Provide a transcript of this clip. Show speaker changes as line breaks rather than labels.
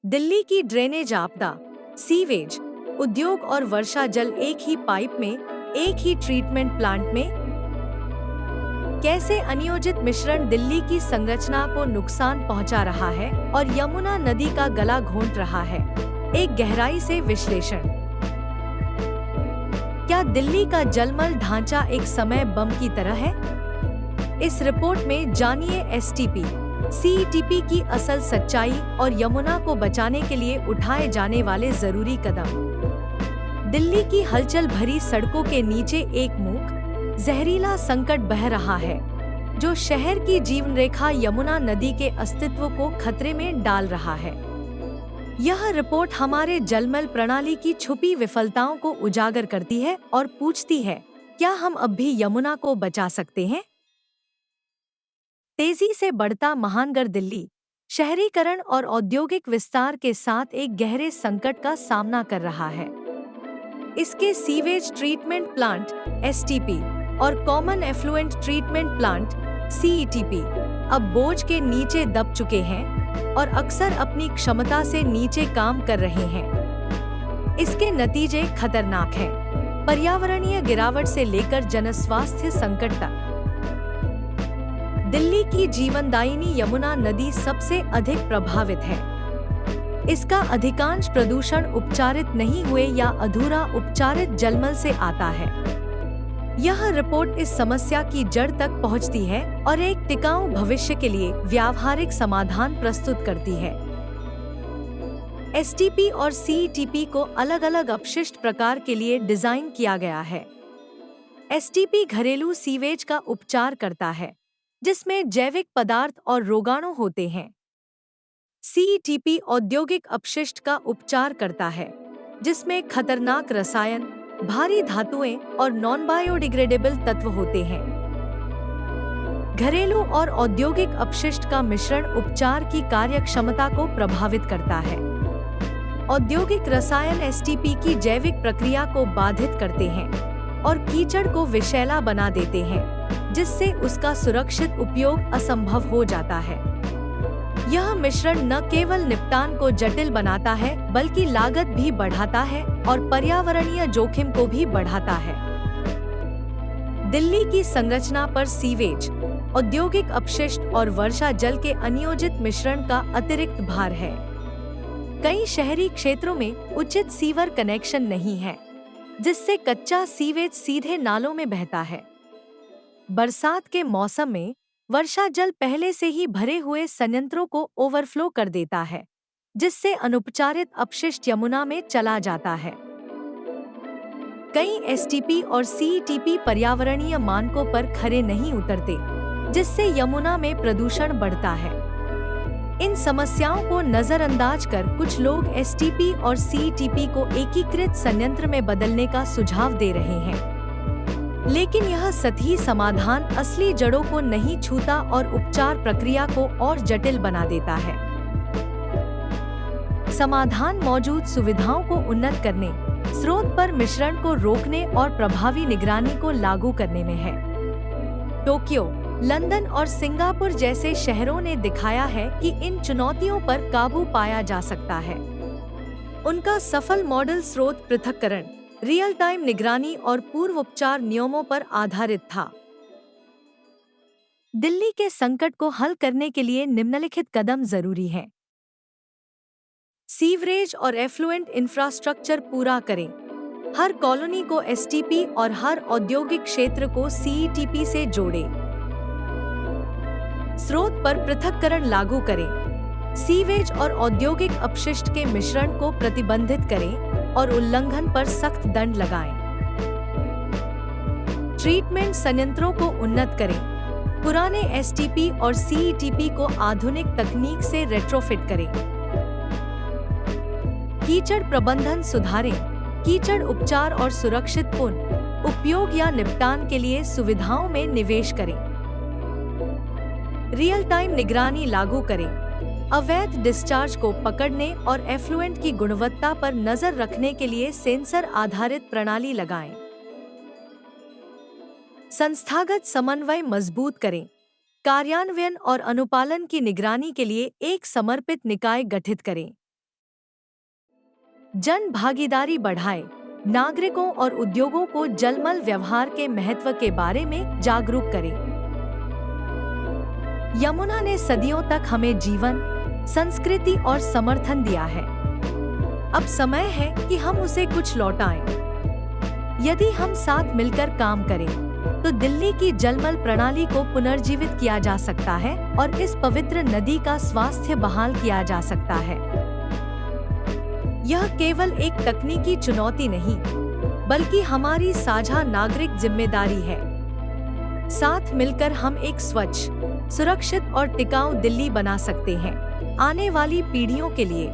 दिल्ली की ड्रेनेज आपदा, सीवेज, उद्योग और वर्षा जल एक ही पाइप में, एक ही ट्रीटमेंट प्लांट में कैसे अनियोजित मिश्रण दिल्ली की संरचना को नुकसान पहुंचा रहा है और यमुना नदी का गला घोंट रहा है। एक गहराई से विश्लेषण। क्या दिल्ली का जलमल ढांचा एक समय बम की तरह है? इस रिपोर्ट में जानिए एसटीपी, सीईटीपी की असल सच्चाई और यमुना को बचाने के लिए उठाए जाने वाले जरूरी कदम। दिल्ली की हलचल भरी सड़कों के नीचे एक मूक, जहरीला संकट बह रहा है, जो शहर की जीवन रेखा यमुना नदी के अस्तित्व को खतरे में डाल रहा है। यह रिपोर्ट हमारे जलमल प्रणाली की छुपी विफलताओं को उजागर करती है और पूछती है, क्या हम अब भी यमुना को बचा सकते हैं? तेजी से बढ़ता महानगर दिल्ली, शहरीकरण और औद्योगिक विस्तार के साथ एक गहरे संकट का सामना कर रहा है। इसके सीवेज ट्रीटमेंट प्लांट (एसटीपी) और कॉमन एफ्लुएंट ट्रीटमेंट प्लांट (सीईटीपी) अब बोझ के नीचे दब चुके हैं और अक्सर अपनी क्षमता से नीचे काम कर रहे हैं। इसके नतीजे खतरनाक हैं, पर्यावरणीय गिरावट से लेकर जनस्वास्थ्य संकट तक। दिल्ली की जीवनदायिनी यमुना नदी सबसे अधिक प्रभावित है। इसका अधिकांश प्रदूषण उपचारित नहीं हुए या अधूरा उपचारित जलमल से आता है। यह रिपोर्ट इस समस्या की जड़ तक पहुंचती है और एक टिकाऊ भविष्य के लिए व्यावहारिक समाधान प्रस्तुत करती है। एसटीपी और सीईटीपी को अलग-अलग अपशिष्ट प्रकार के लिए डिजाइन किया गया है। एसटीपी घरेलू सीवेज का उपचार करता है, जिसमें जैविक पदार्थ और रोगाणु होते हैं। सीईटीपी औद्योगिक अपशिष्ट का उपचार करता है, जिसमें खतरनाक रसायन, भारी धातुएं और नॉन बायोडिग्रेडेबल तत्व होते हैं। घरेलू और औद्योगिक अपशिष्ट का मिश्रण उपचार की कार्यक्षमता को प्रभावित करता है। औद्योगिक रसायन एसटीपी की जैविक प्रक्रिया को बाधित करते हैं और कीचड़ को विषैला बना देते हैं, जिससे उसका सुरक्षित उपयोग असंभव हो जाता है। यह मिश्रण न केवल निपटान को जटिल बनाता है, बल्कि लागत भी बढ़ाता है और पर्यावरणीय जोखिम को भी बढ़ाता है। दिल्ली की संरचना पर सीवेज, औद्योगिक अपशिष्ट और वर्षा जल के अनियोजित मिश्रण का अतिरिक्त भार है। कई शहरी क्षेत्रों में उचित सीवर कनेक्शन नहीं है, जिससे कच्चा सीवेज सीधे नालों में बहता है। बरसात के मौसम में वर्षा जल पहले से ही भरे हुए संयंत्रों को ओवरफ्लो कर देता है, जिससे अनुपचारित अपशिष्ट यमुना में चला जाता है। कई एसटीपी और सीईटीपी पर्यावरणीय मानकों पर खरे नहीं उतरते, जिससे यमुना में प्रदूषण बढ़ता है। इन समस्याओं को नजरअंदाज कर कुछ लोग एसटीपी और सीईटीपी को एकीकृत संयंत्र में बदलने का सुझाव दे रहे हैं। लेकिन यह सतही समाधान असली जड़ों को नहीं छूता और उपचार प्रक्रिया को और जटिल बना देता है। समाधान मौजूद सुविधाओं को उन्नत करने, स्रोत पर मिश्रण को रोकने और प्रभावी निगरानी को लागू करने में है। टोक्यो, लंदन और सिंगापुर जैसे शहरों ने दिखाया है कि इन चुनौतियों पर काबू पाया जा सकता है। उनका सफल मॉडल स्रोत पृथक्करण, रियल टाइम निगरानी और पूर्वोपचार नियमों पर आधारित था। दिल्ली के संकट को हल करने के लिए निम्नलिखित कदम जरूरी हैं। सीवरेज और एफ्लुएंट इंफ्रास्ट्रक्चर पूरा करें। हर कॉलोनी को एसटीपी और हर औद्योगिक क्षेत्र को सीईटीपी से जोड़ें। स्रोत पर पृथक्करण लागू करें। सीवेज और औद्योगिक अपशिष्ट के मिश्रण को प्रतिबंधित करें और उल्लंघन पर सख्त दंड लगाएं। ट्रीटमेंट संयंत्रों को उन्नत करें। पुराने एसटीपी और सीईटीपी को आधुनिक तकनीक से रेट्रोफिट करें। कीचड़ प्रबंधन सुधारें। कीचड़ उपचार और सुरक्षित पुनः उपयोग या निपटान के लिए सुविधाओं में निवेश करें। रियल टाइम निगरानी लागू करें। अवैध डिस्चार्ज को पकड़ने और एफ्लुएंट की गुणवत्ता पर नजर रखने के लिए सेंसर आधारित प्रणाली लगाएं। संस्थागत समन्वय मजबूत करें। कार्यान्वयन और अनुपालन की निगरानी के लिए एक समर्पित निकाय गठित करें। जन भागीदारी बढ़ाए, नागरिकों और उद्योगों को जलमल व्यवहार के महत्व के बारे में जागरूक करें। यमुना ने सदियों तक हमें जीवन, संस्कृति और समर्थन दिया है। अब समय है कि हम उसे कुछ लौटाएं। यदि हम साथ मिलकर काम करें, तो दिल्ली की जलमल प्रणाली को पुनर्जीवित किया जा सकता है और इस पवित्र नदी का स्वास्थ्य बहाल किया जा सकता है। यह केवल एक तकनीकी चुनौती नहीं, बल्कि हमारी साझा नागरिक जिम्मेदारी है। साथ मिलकर हम एक स्वच्छ, सुरक्षित और टिकाऊ दिल्ली बना सकते हैं, आने वाली पीढ़ियों के लिए।